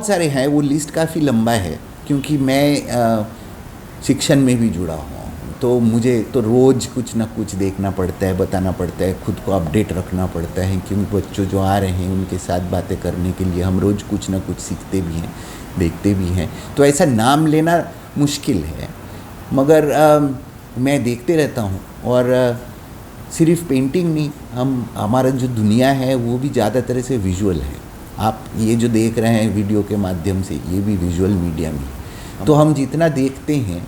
सारे हैं, वो लिस्ट काफ़ी लंबा है, क्योंकि मैं शिक्षण में भी जुड़ा हुआ हूँ, तो मुझे तो रोज़ कुछ ना कुछ देखना पड़ता है, बताना पड़ता है, खुद को अपडेट रखना पड़ता है, क्योंकि बच्चों जो आ रहे हैं उनके साथ बातें करने के लिए हम रोज़ कुछ ना कुछ सीखते भी हैं, देखते भी हैं। तो ऐसा नाम लेना मुश्किल है, मगर मैं देखते रहता हूँ। और सिर्फ पेंटिंग नहीं, हमारा जो दुनिया है वो भी ज़्यादातर से विजुअल है। आप ये जो देख रहे हैं वीडियो के माध्यम से, ये भी विजुअल मीडियम है। तो हम जितना देखते हैं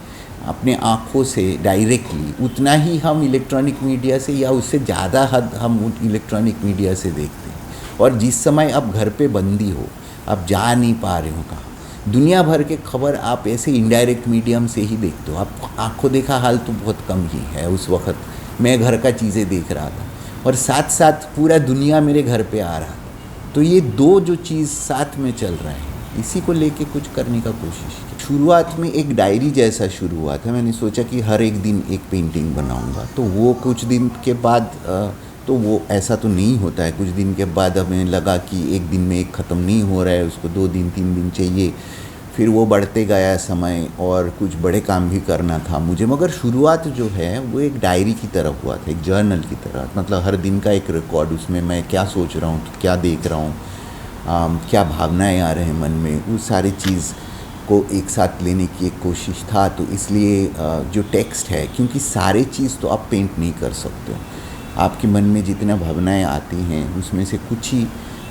अपने आँखों से डायरेक्टली, उतना ही हम इलेक्ट्रॉनिक मीडिया से या उससे ज़्यादा हद हम इलेक्ट्रॉनिक मीडिया से देखते हैं। और जिस समय आप घर पे बंदी हो, आप जा नहीं पा रहे हो कहाँ, दुनिया भर के खबर आप ऐसे इनडायरेक्ट मीडियम से ही देखते हो। आप आँखों देखा हाल तो बहुत कम ही है। उस वक्त मैं घर का चीज़ें देख रहा था और साथ साथ पूरा दुनिया मेरे घर पे आ रहा था। तो ये दो जो चीज़ साथ में चल रहे हैं, इसी को लेके कुछ करने का कोशिश की। शुरुआत में एक डायरी जैसा शुरू हुआ था। मैंने सोचा कि हर एक दिन एक पेंटिंग बनाऊंगा, तो वो कुछ दिन के बाद तो वो ऐसा तो नहीं होता है। कुछ दिन के बाद हमें लगा कि एक दिन में एक ख़त्म नहीं हो रहा है, उसको 2 दिन 3 दिन चाहिए। फिर वो बढ़ते गया समय और कुछ बड़े काम भी करना था मुझे। मगर शुरुआत जो है वो एक डायरी की तरह हुआ था, एक जर्नल की तरह। मतलब हर दिन का एक रिकॉर्ड, उसमें मैं क्या सोच रहा हूँ, क्या देख रहा हूँ, क्या भावनाएं आ रहे हैं मन में, उस सारी चीज़ को एक साथ लेने की एक कोशिश था। तो इसलिए जो टेक्स्ट है, क्योंकि सारे चीज़ तो आप पेंट नहीं कर सकते हो। आपके मन में जितना भावनाएं आती हैं उसमें से कुछ ही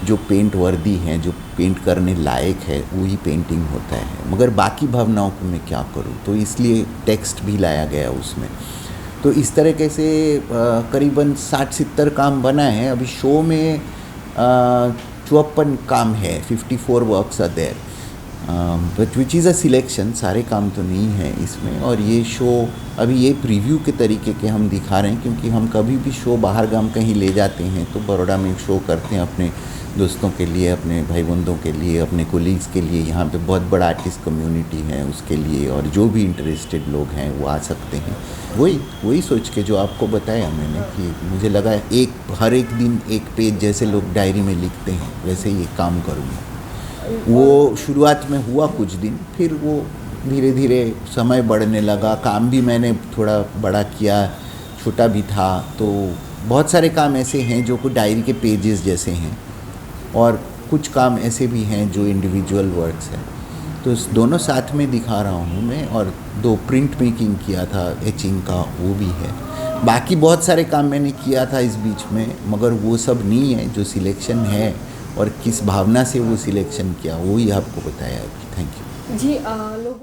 जो पेंट वर्दी हैं, जो पेंट करने लायक है, वही पेंटिंग होता है। मगर बाकी भावनाओं को मैं क्या करूं, तो इसलिए टेक्स्ट भी लाया गया उसमें। तो इस तरीके से करीबन 60-70 काम बना है। अभी शो में 54 काम है, 54 works are there, but which is a selection. सारे काम तो नहीं है इसमें। और ये शो अभी ये प्रीव्यू के तरीके के हम दिखा रहे हैं, क्योंकि हम कभी भी शो बाहर गांव कहीं ले जाते हैं तो बड़ौदा में शो करते हैं अपने दोस्तों के लिए, अपने भाई बंधों के लिए, अपने कोलीग्स के लिए। यहाँ पे बहुत बड़ा आर्टिस्ट कम्युनिटी है उसके लिए, और जो भी इंटरेस्टेड लोग हैं वो आ सकते हैं। वही सोच के जो आपको बताया मैंने, कि मुझे लगा हर एक दिन एक पेज जैसे लोग डायरी में लिखते हैं, वैसे ही एक काम करूँगा। वो शुरुआत में हुआ कुछ दिन, फिर वो धीरे धीरे समय बढ़ने लगा। काम भी मैंने थोड़ा बड़ा किया, छोटा भी था। तो बहुत सारे काम ऐसे हैं जो कुछ डायरी के पेजेस जैसे हैं, और कुछ काम ऐसे भी हैं जो इंडिविजुअल वर्क्स हैं। तो इस दोनों साथ में दिखा रहा हूँ मैं। और 2 प्रिंट मेकिंग किया था, एचिंग का, वो भी है। बाकी बहुत सारे काम मैंने किया था इस बीच में, मगर वो सब नहीं है। जो सिलेक्शन है और किस भावना से वो सिलेक्शन किया, वो ही आपको बताया। थैंक यू जी। लोग